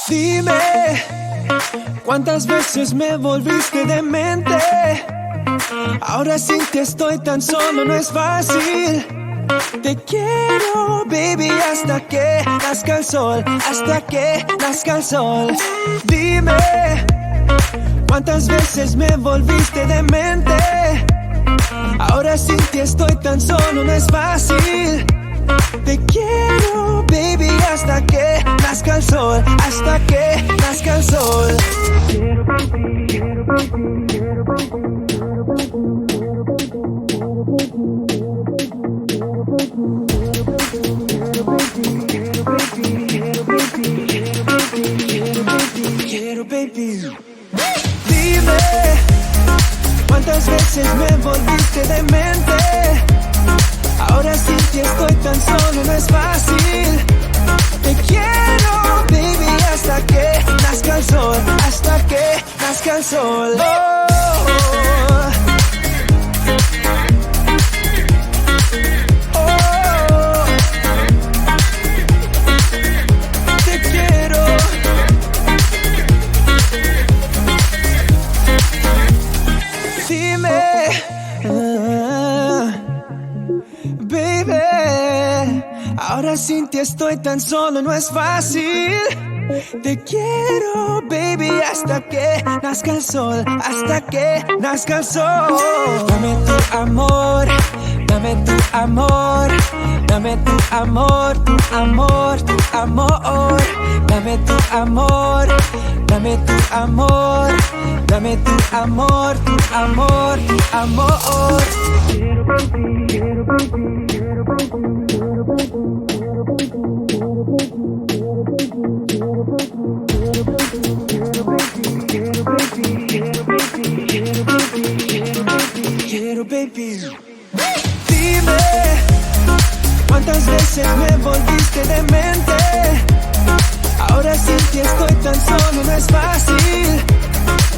Dime, ¿cuántas veces me volviste demente? Ahora sin ti estoy tan solo, no es fácil. Te quiero, baby, hasta que nazca el sol, hasta que nazca el sol. Dime, ¿cuántas veces me volviste demente? Ahora sin ti estoy tan solo, no es fácil. Te quiero, baby, hasta que nazca el sol, hasta que nazca el sol. Quiero, baby. Dime, ¿cuántas veces me volviste demente? Ahora sin ti estoy tan solo, no es fácil. Te quiero, baby, hasta que nazca el sol, hasta que nazca el sol. Te quiero. Dime, baby, ahora sin ti estoy tan solo, no es fácil. Te quiero, baby, hasta que nazca el sol, hasta que nazca el sol. Dame tu amor, dame tu amor, dame tu amor, tu amor, tu amor. Dame tu amor, dame tu amor, dame tu amor, tu amor, tu amor. Quiero, baby. Dime, ¿cuántas veces me volviste demente? Ahora sin ti estoy tan solo, no es fácil.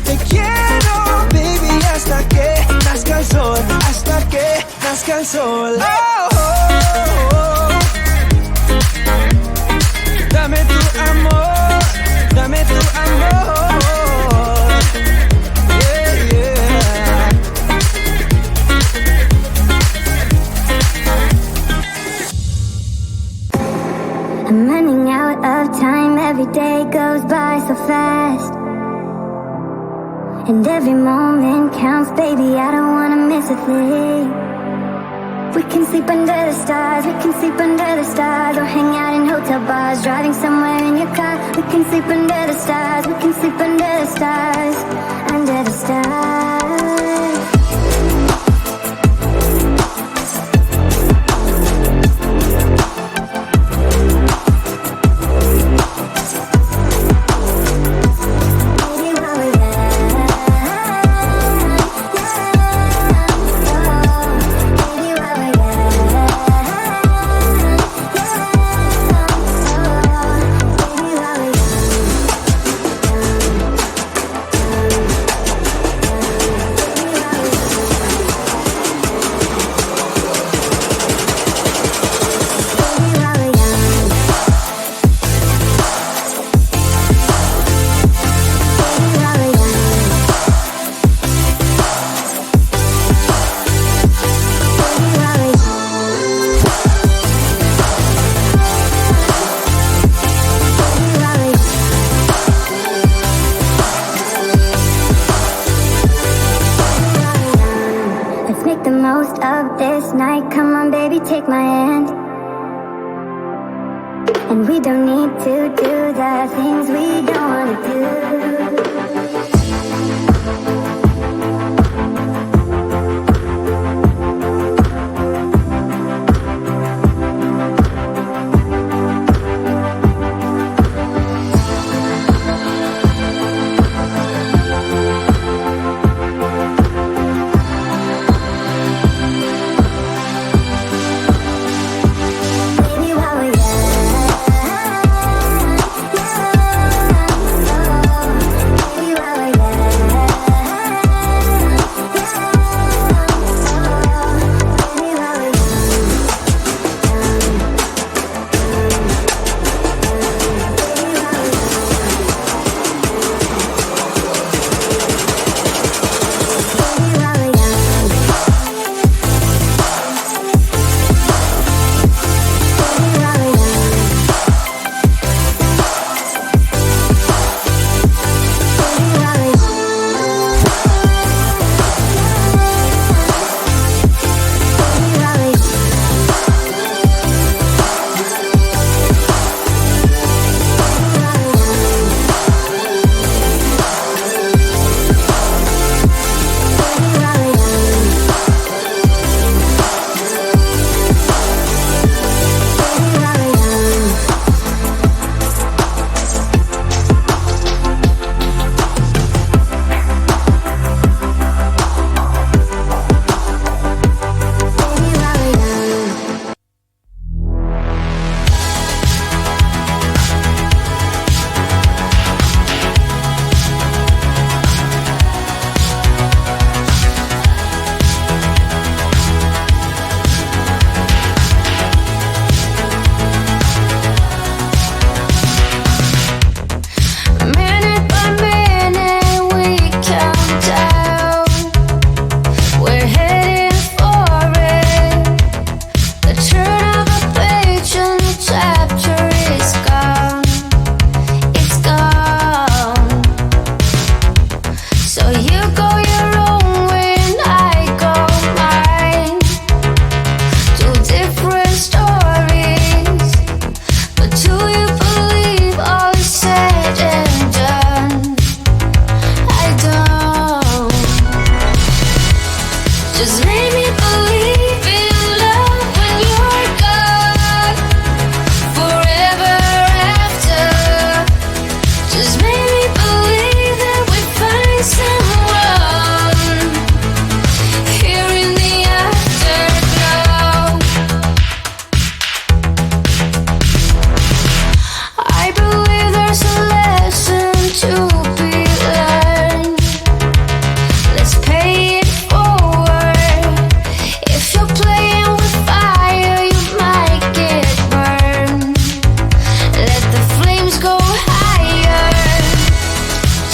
Te quiero, baby, hasta que nazca el sol, hasta que nazca el sol. Dame tu amor, dame tu amor. Yeah, yeah. I'm running out of time, every day goes by so fast. And every moment counts, baby, I don't wanna miss a thing. We can sleep under the stars, we can sleep under the stars. Or hang out in hotel bars, driving somewhere in your car. We can sleep under the stars, we can sleep under the stars. Under the stars. Take my hand, and we don't need to do the things we don't wanna do.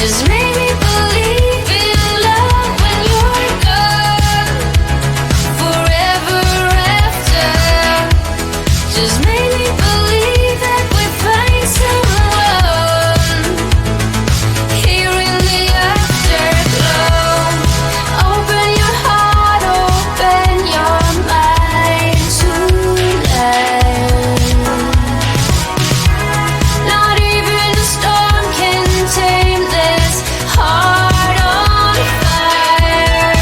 Just make me believe in love when you're gone, forever after. Just make me believe that we find someone here in the afterglow. Open your heart, open your mind to love. Not even a storm can tame this heart on fire.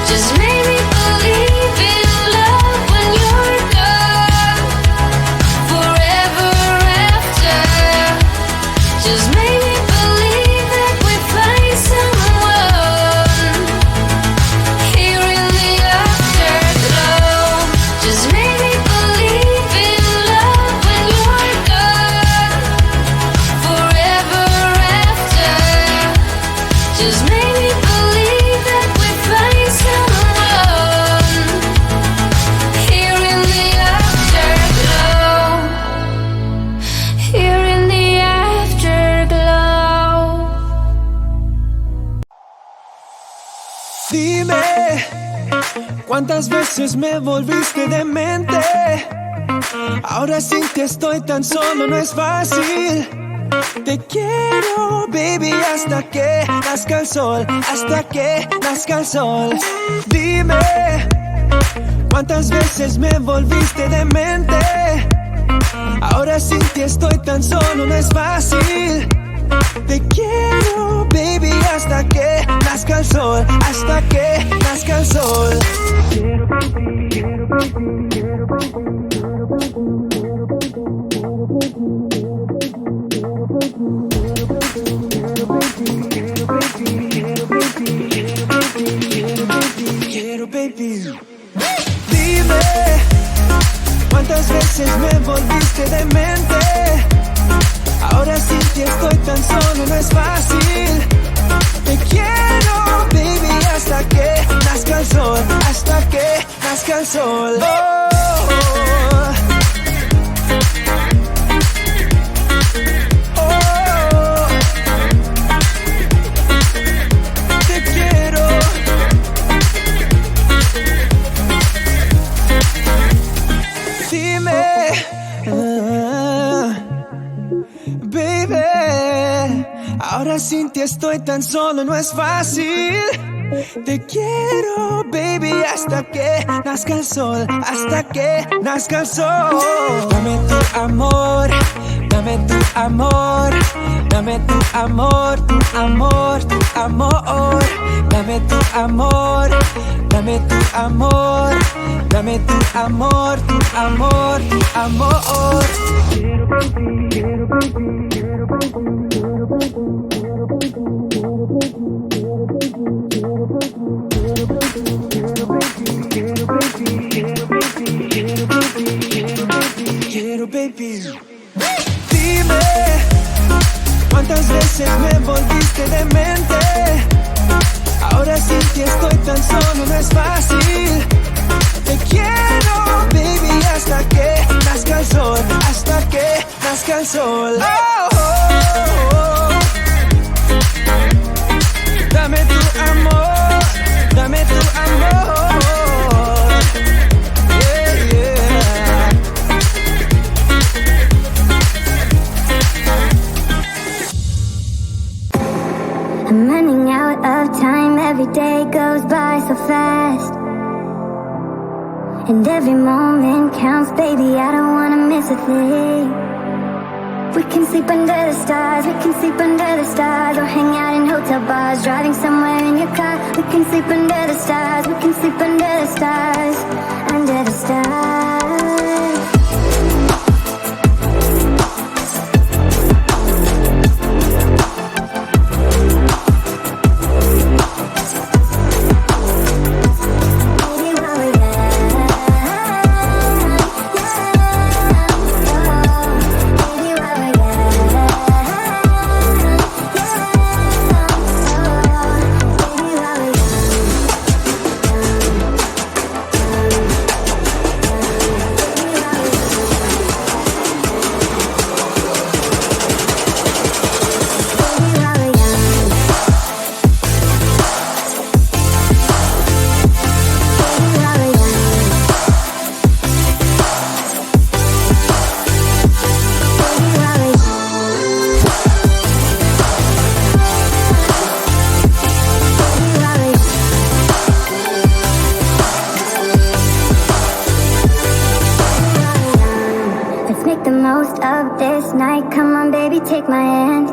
Just make me believe in love when you're gone, forever after. Just make me believe that we find someone here in the afterglow. Just make me believe in love when you're gone, forever after. Just make me believe that we find someone here in the afterglow. Here in the afterglow. Dime, ¿cuántas veces me volviste demente? Ahora sin ti estoy tan solo, no es fácil. Te quiero, baby, hasta que nazca el sol, hasta que nazca el sol. Dime, ¿cuántas veces me volviste demente? Ahora sin ti estoy tan solo, no es fácil. Te quiero, baby, hasta que nazca el sol, hasta que nazca el sol. Quiero, baby. Dime, ¿cuántas veces me volviste demente? Ahora sin ti estoy tan solo, no es fácil. Te quiero, baby, hasta que nazca el sol, hasta que nazca el sol. Oh, oh, oh. Te quiero. Dime, baby, ahora sin ti estoy tan solo, no es fácil. Te quiero, baby, hasta que nazca el sol, hasta que nazca el sol. Dame tu amor, dame tu amor, dame tu amor, tu amor, tu amor. Dame tu amor, dame tu amor, dame tu amor, tu amor, tu amor. Quiero, baby. Dime, ¿cuántas veces me volviste demente? Ahora sin ti estoy tan solo, no es fácil. Te quiero, baby, hasta que nazca el sol, hasta que nazca el sol. Oh, oh, oh. Dame tu amor, dame tu amor. Yeah, yeah. I'm running out of time, every day goes by so fast. And every moment counts, baby, I don't wanna miss a thing. We can sleep under the stars, we can sleep under the stars, or hang out in hotel bars, driving somewhere in your car. We can sleep under the stars, we can sleep under the stars, under the stars. most of this night. Come on, baby, take my hand.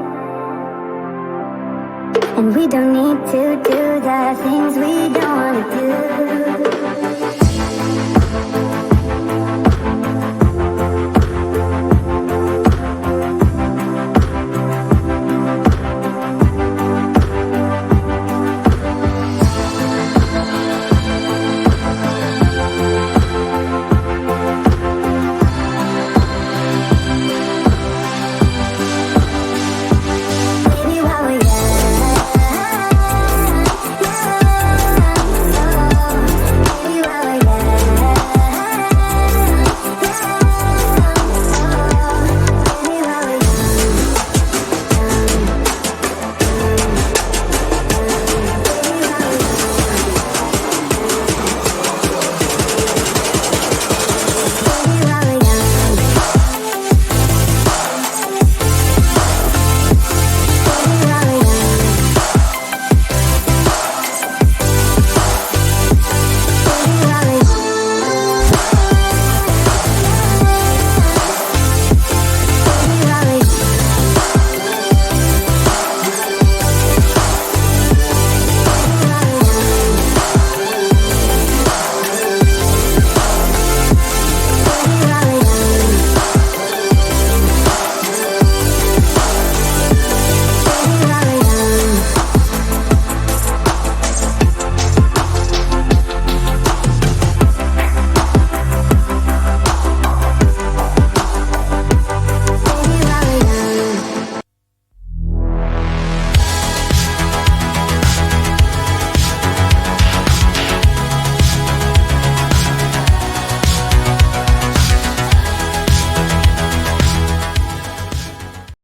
And we don't need to do the things we don't wanna do.